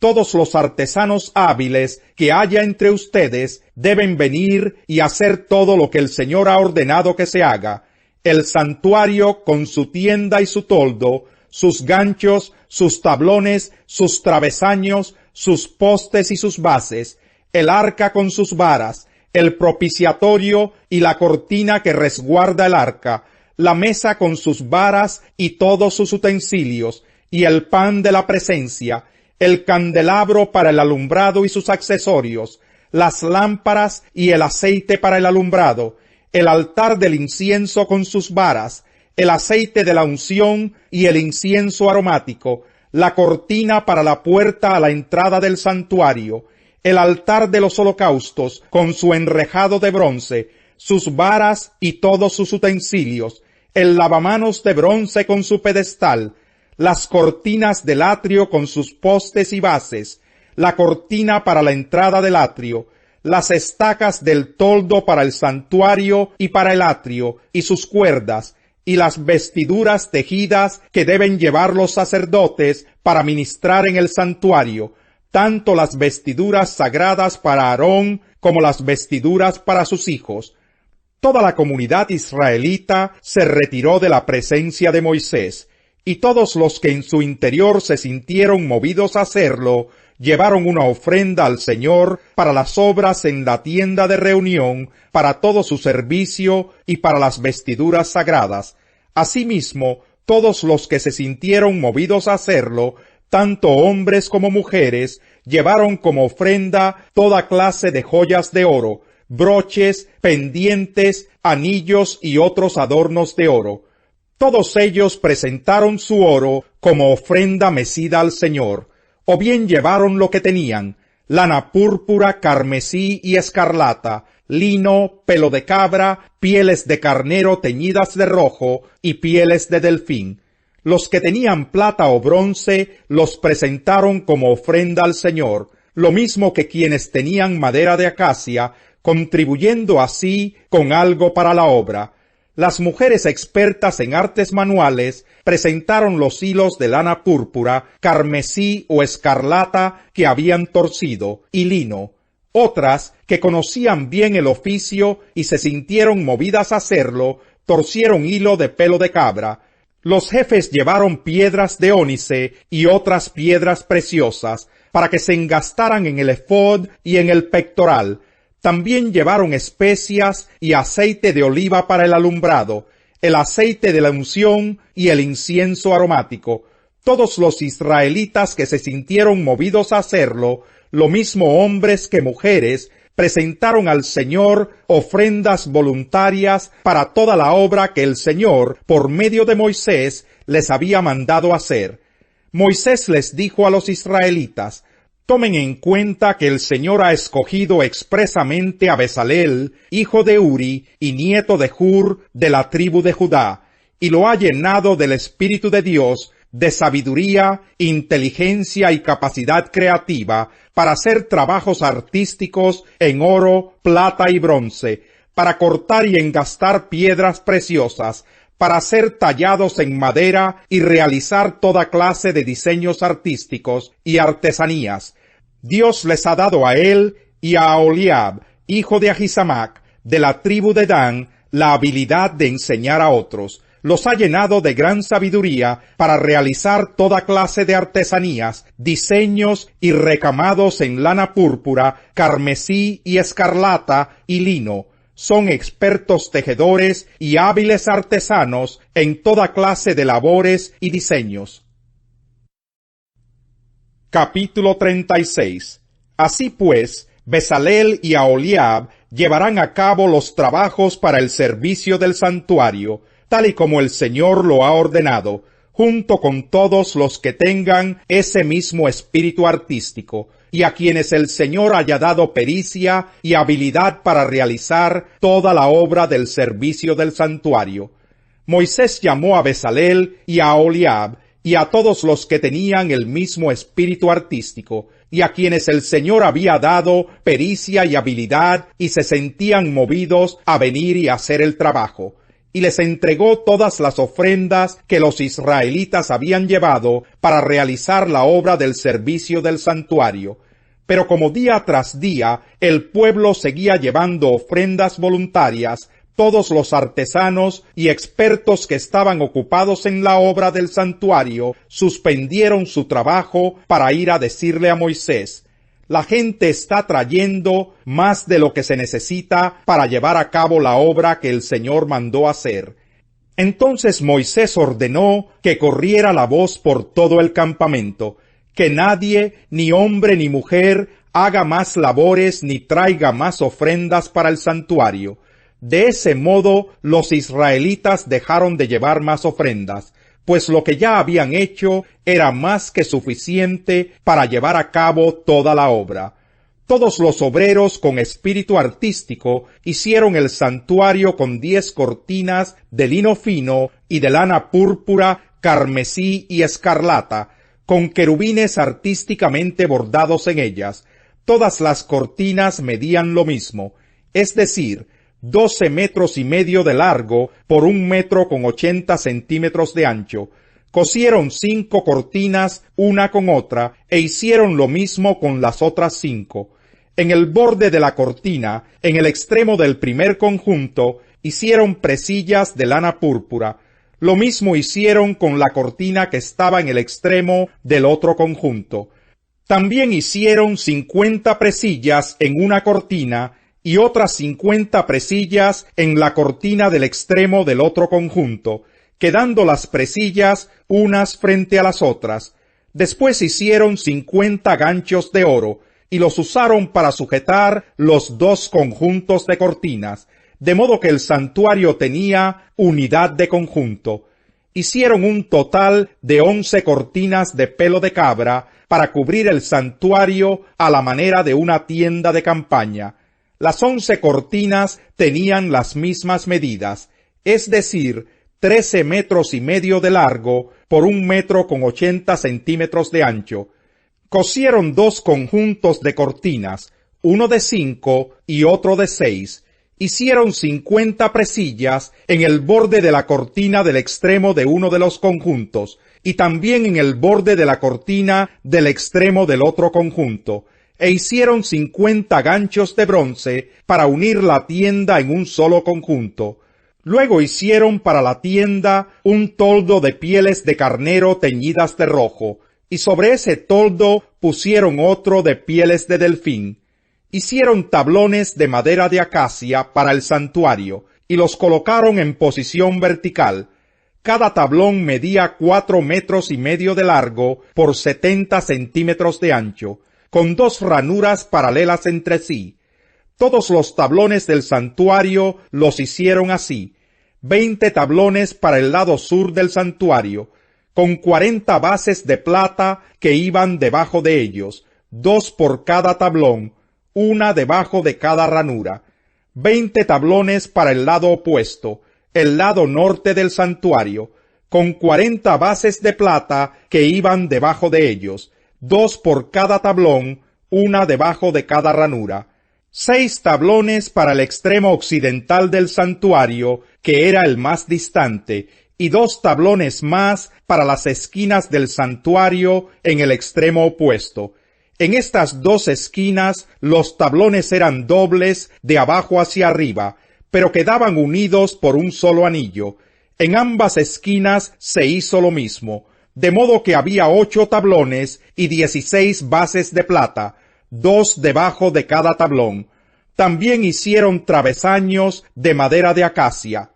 todos los artesanos hábiles que haya entre ustedes deben venir y hacer todo lo que el Señor ha ordenado que se haga: el santuario con su tienda y su toldo, sus ganchos, sus tablones, sus travesaños, sus postes y sus bases, el arca con sus varas, el propiciatorio y la cortina que resguarda el arca, la mesa con sus varas y todos sus utensilios, y el pan de la presencia, el candelabro para el alumbrado y sus accesorios, las lámparas y el aceite para el alumbrado, el altar del incienso con sus varas, el aceite de la unción y el incienso aromático, la cortina para la puerta a la entrada del santuario, el altar de los holocaustos con su enrejado de bronce, sus varas y todos sus utensilios, el lavamanos de bronce con su pedestal, las cortinas del atrio con sus postes y bases, la cortina para la entrada del atrio, las estacas del toldo para el santuario y para el atrio, y sus cuerdas, y las vestiduras tejidas que deben llevar los sacerdotes para ministrar en el santuario, tanto las vestiduras sagradas para Aarón como las vestiduras para sus hijos. Toda la comunidad israelita se retiró de la presencia de Moisés, y todos los que en su interior se sintieron movidos a hacerlo, llevaron una ofrenda al Señor para las obras en la tienda de reunión, para todo su servicio y para las vestiduras sagradas. Asimismo, todos los que se sintieron movidos a hacerlo, tanto hombres como mujeres, llevaron como ofrenda toda clase de joyas de oro, broches, pendientes, anillos y otros adornos de oro. Todos ellos presentaron su oro como ofrenda mecida al Señor, o bien llevaron lo que tenían: lana púrpura, carmesí y escarlata, lino, pelo de cabra, pieles de carnero teñidas de rojo y pieles de delfín. Los que tenían plata o bronce los presentaron como ofrenda al Señor, lo mismo que quienes tenían madera de acacia, contribuyendo así con algo para la obra. Las mujeres expertas en artes manuales presentaron los hilos de lana púrpura, carmesí o escarlata que habían torcido, y lino. Otras, que conocían bien el oficio y se sintieron movidas a hacerlo, torcieron hilo de pelo de cabra. Los jefes llevaron piedras de ónice y otras piedras preciosas, para que se engastaran en el efod y en el pectoral. También llevaron especias y aceite de oliva para el alumbrado, el aceite de la unción y el incienso aromático. Todos los israelitas que se sintieron movidos a hacerlo, lo mismo hombres que mujeres, presentaron al Señor ofrendas voluntarias para toda la obra que el Señor, por medio de Moisés, les había mandado hacer. Moisés les dijo a los israelitas: tomen en cuenta que el Señor ha escogido expresamente a Bezaleel, hijo de Uri y nieto de Hur, de la tribu de Judá, y lo ha llenado del Espíritu de Dios, de sabiduría, inteligencia y capacidad creativa, para hacer trabajos artísticos en oro, plata y bronce, para cortar y engastar piedras preciosas, para ser tallados en madera y realizar toda clase de diseños artísticos y artesanías. Dios les ha dado a él y a Aholiab, hijo de Ahisamac, de la tribu de Dan, la habilidad de enseñar a otros. Los ha llenado de gran sabiduría para realizar toda clase de artesanías, diseños y recamados en lana púrpura, carmesí y escarlata y lino. Son expertos tejedores y hábiles artesanos en toda clase de labores y diseños. Capítulo 36. Así pues, Bezaleel y Aholiab llevarán a cabo los trabajos para el servicio del santuario, tal y como el Señor lo ha ordenado, junto con todos los que tengan ese mismo espíritu artístico, y a quienes el Señor haya dado pericia y habilidad para realizar toda la obra del servicio del santuario. Moisés llamó a Bezaleel y a Aholiab, y a todos los que tenían el mismo espíritu artístico, y a quienes el Señor había dado pericia y habilidad, y se sentían movidos a venir y hacer el trabajo. y les entregó todas las ofrendas que los israelitas habían llevado para realizar la obra del servicio del santuario. Pero como día tras día el pueblo seguía llevando ofrendas voluntarias, todos los artesanos y expertos que estaban ocupados en la obra del santuario suspendieron su trabajo para ir a decirle a Moisés: la gente está trayendo más de lo que se necesita para llevar a cabo la obra que el Señor mandó hacer. Entonces Moisés ordenó que corriera la voz por todo el campamento, que nadie, ni hombre ni mujer, haga más labores ni traiga más ofrendas para el santuario. De ese modo los israelitas dejaron de llevar más ofrendas, pues lo que ya habían hecho era más que suficiente para llevar a cabo toda la obra. Todos los obreros con espíritu artístico hicieron el santuario con 10 cortinas de lino fino y de lana púrpura, carmesí y escarlata, con querubines artísticamente bordados en ellas. Todas las cortinas medían lo mismo, es decir, 12 metros y medio de largo por 1 metro con 80 centímetros de ancho. Cosieron 5 cortinas una con otra e hicieron lo mismo con las otras 5. En el borde de la cortina, en el extremo del primer conjunto, hicieron presillas de lana púrpura. Lo mismo hicieron con la cortina que estaba en el extremo del otro conjunto. También hicieron 50 presillas en una cortina y otras 50 presillas en la cortina del extremo del otro conjunto, quedando las presillas unas frente a las otras. Después hicieron 50 ganchos de oro, y los usaron para sujetar los 2 conjuntos de cortinas, de modo que el santuario tenía unidad de conjunto. Hicieron un total de 11 cortinas de pelo de cabra para cubrir el santuario a la manera de una tienda de campaña. Las 11 cortinas tenían las mismas medidas, es decir, 13 metros y medio de largo por 1 metro con 80 centímetros de ancho. Cosieron 2 conjuntos de cortinas, uno de 5 y otro de 6. Hicieron 50 presillas en el borde de la cortina del extremo de uno de los conjuntos, y también en el borde de la cortina del extremo del otro conjunto, e hicieron 50 ganchos de bronce para unir la tienda en un solo conjunto. Luego hicieron para la tienda un toldo de pieles de carnero teñidas de rojo, y sobre ese toldo pusieron otro de pieles de delfín. Hicieron tablones de madera de acacia para el santuario, y los colocaron en posición vertical. Cada tablón medía 4 metros y medio de largo por 70 centímetros de ancho, con 2 ranuras paralelas entre sí. Todos los tablones del santuario los hicieron así: 20 tablones para el lado sur del santuario, con 40 bases de plata que iban debajo de ellos, 2 por cada tablón, una debajo de cada ranura. 20 tablones para el lado opuesto, el lado norte del santuario, con 40 bases de plata que iban debajo de ellos, 2 por cada tablón, una debajo de cada ranura. 6 tablones para el extremo occidental del santuario, que era el más distante, y 2 tablones más para las esquinas del santuario en el extremo opuesto. En estas 2 esquinas los tablones eran dobles de abajo hacia arriba, pero quedaban unidos por un solo anillo. En ambas esquinas se hizo lo mismo, de modo que había 8 tablones y 16 bases de plata, 2 debajo de cada tablón. También hicieron travesaños de madera de acacia,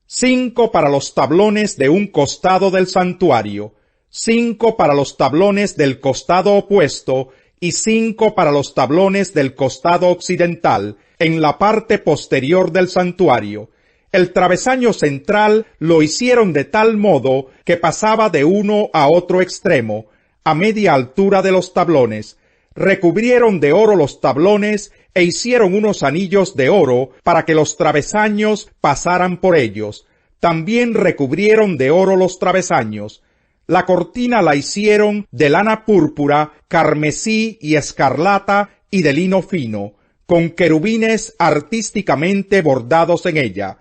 5 para los tablones de un costado del santuario, 5 para los tablones del costado opuesto y 5 para los tablones del costado occidental, en la parte posterior del santuario. El travesaño central lo hicieron de tal modo que pasaba de uno a otro extremo, a media altura de los tablones. Recubrieron de oro los tablones e hicieron unos anillos de oro para que los travesaños pasaran por ellos. También recubrieron de oro los travesaños. La cortina la hicieron de lana púrpura, carmesí y escarlata y de lino fino, con querubines artísticamente bordados en ella.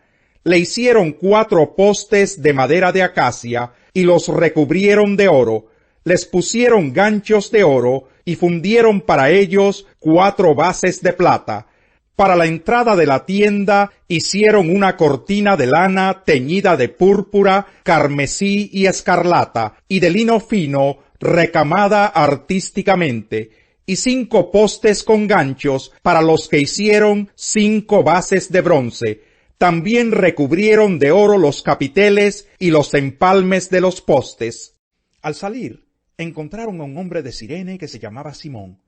Le hicieron 4 postes de madera de acacia y los recubrieron de oro. Les pusieron ganchos de oro y fundieron para ellos 4 bases de plata. Para la entrada de la tienda hicieron una cortina de lana teñida de púrpura, carmesí y escarlata, y de lino fino, recamada artísticamente, y 5 postes con ganchos para los que hicieron 5 bases de bronce. También recubrieron de oro los capiteles y los empalmes de los postes. Al salir, encontraron a un hombre de Cirene que se llamaba Simón,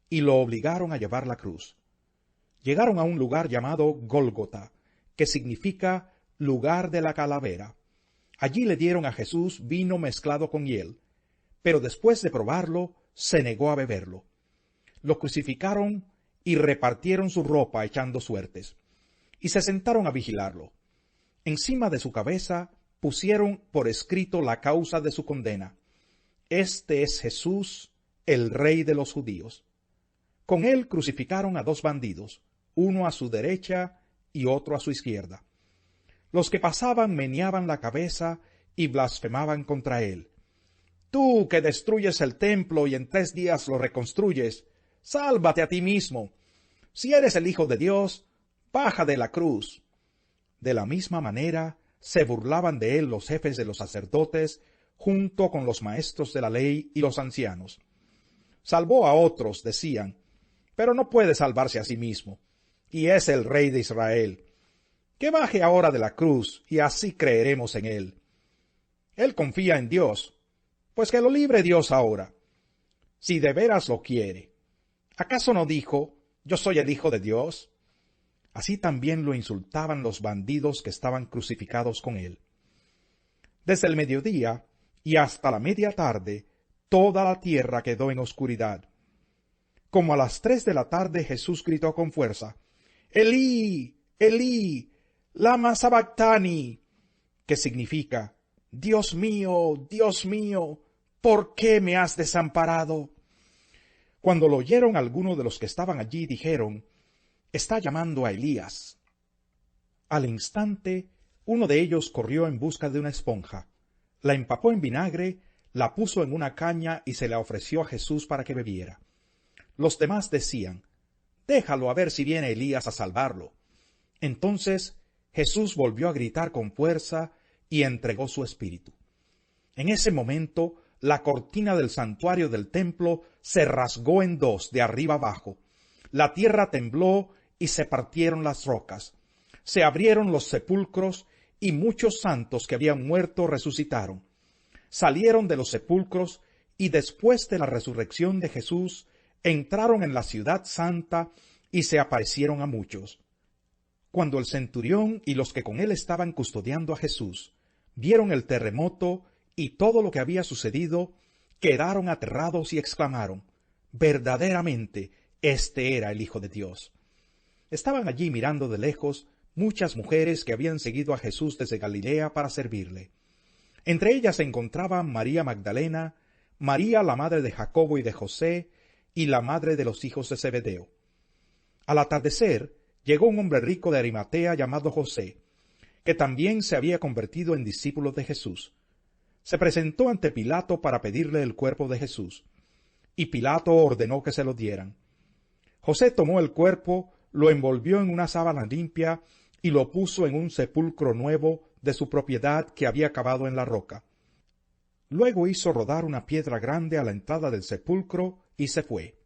y lo obligaron a llevar la cruz. Llegaron a un lugar llamado Gólgota, que significa lugar de la calavera. Allí le dieron a Jesús vino mezclado con hiel, pero después de probarlo, se negó a beberlo. Lo crucificaron y repartieron su ropa echando suertes, y se sentaron a vigilarlo. Encima de su cabeza pusieron por escrito la causa de su condena: Este es Jesús, el Rey de los judíos. Con él crucificaron a 2 bandidos, uno a su derecha y otro a su izquierda. Los que pasaban meneaban la cabeza y blasfemaban contra él. Tú que destruyes el templo y en 3 días lo reconstruyes, sálvate a ti mismo. Si eres el Hijo de Dios, baja de la cruz. De la misma manera se burlaban de él los jefes de los sacerdotes, junto con los maestros de la ley y los ancianos. Salvó a otros, decían, pero no puede salvarse a sí mismo, y es el Rey de Israel. Que baje ahora de la cruz, y así creeremos en él. Él confía en Dios, pues que lo libre Dios ahora, si de veras lo quiere. ¿Acaso no dijo, yo soy el Hijo de Dios? Así también lo insultaban los bandidos que estaban crucificados con él. Desde el mediodía y hasta la media tarde, toda la tierra quedó en oscuridad. Como a las 3 de la tarde Jesús gritó con fuerza: Elí, Elí, lama sabactani, que significa: Dios mío, ¿por qué me has desamparado? Cuando lo oyeron algunos de los que estaban allí, dijeron: Está llamando a Elías. Al instante, uno de ellos corrió en busca de una esponja, la empapó en vinagre, la puso en una caña y se la ofreció a Jesús para que bebiera. Los demás decían: Déjalo a ver si viene Elías a salvarlo. Entonces Jesús volvió a gritar con fuerza y entregó su espíritu. En ese momento, la cortina del santuario del templo se rasgó en 2 de arriba abajo. La tierra tembló y se partieron las rocas. Se abrieron los sepulcros y muchos santos que habían muerto resucitaron. Salieron de los sepulcros y después de la resurrección de Jesús, entraron en la ciudad santa y se aparecieron a muchos. Cuando el centurión y los que con él estaban custodiando a Jesús vieron el terremoto y todo lo que había sucedido, quedaron aterrados y exclamaron: verdaderamente, este era el Hijo de Dios. Estaban allí mirando de lejos muchas mujeres que habían seguido a Jesús desde Galilea para servirle. Entre ellas se encontraban María Magdalena, María la madre de Jacobo y de José, y la madre de los hijos de Zebedeo. Al atardecer, llegó un hombre rico de Arimatea llamado José, que también se había convertido en discípulo de Jesús. Se presentó ante Pilato para pedirle el cuerpo de Jesús, y Pilato ordenó que se lo dieran. José tomó el cuerpo, lo envolvió en una sábana limpia y lo puso en un sepulcro nuevo de su propiedad que había cavado en la roca. Luego hizo rodar una piedra grande a la entrada del sepulcro y se fue.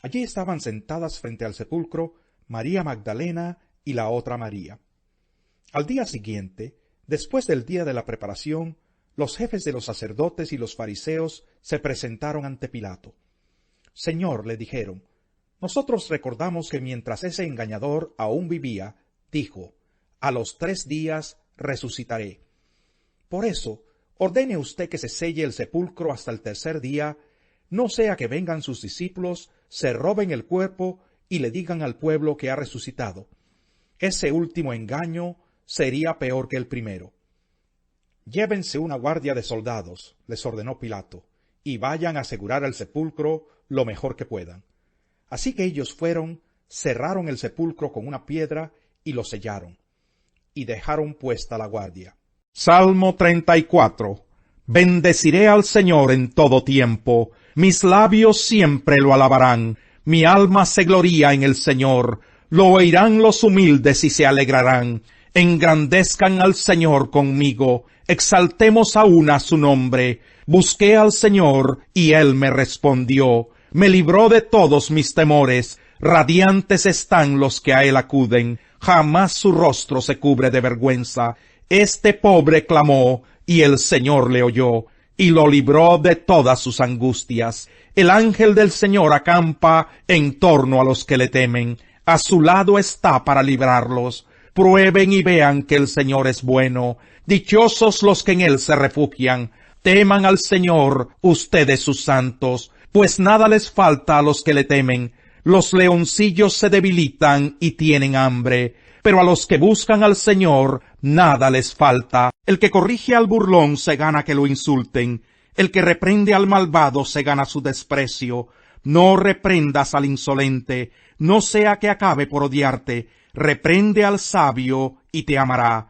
Allí estaban sentadas frente al sepulcro María Magdalena y la otra María. Al día siguiente, después del día de la preparación, los jefes de los sacerdotes y los fariseos se presentaron ante Pilato. Señor, le dijeron, nosotros recordamos que mientras ese engañador aún vivía, dijo, a los 3 días resucitaré. Por eso, ordene usted que se selle el sepulcro hasta el 3er día, no sea que vengan sus discípulos, se roben el cuerpo y le digan al pueblo que ha resucitado. Ese último engaño sería peor que el primero. Llévense una guardia de soldados, les ordenó Pilato, y vayan a asegurar el sepulcro lo mejor que puedan. Así que ellos fueron, cerraron el sepulcro con una piedra y lo sellaron. y dejaron puesta la guardia. Salmo 34. Bendeciré al Señor en todo tiempo, mis labios siempre lo alabarán. Mi alma se gloría en el Señor, lo oirán los humildes y se alegrarán. Engrandezcan al Señor conmigo, exaltemos aún a su nombre. Busqué al Señor, y Él me respondió, me libró de todos mis temores. Radiantes están los que a Él acuden, jamás su rostro se cubre de vergüenza. Este pobre clamó, y el Señor le oyó, y lo libró de todas sus angustias. El ángel del Señor acampa en torno a los que le temen, a su lado está para librarlos. Prueben y vean que el Señor es bueno, dichosos los que en Él se refugian. Teman al Señor, ustedes sus santos, pues nada les falta a los que le temen. Los leoncillos se debilitan y tienen hambre, pero a los que buscan al Señor nada les falta. El que corrige al burlón se gana que lo insulten, el que reprende al malvado se gana su desprecio. No reprendas al insolente, no sea que acabe por odiarte. Reprende al sabio y te amará.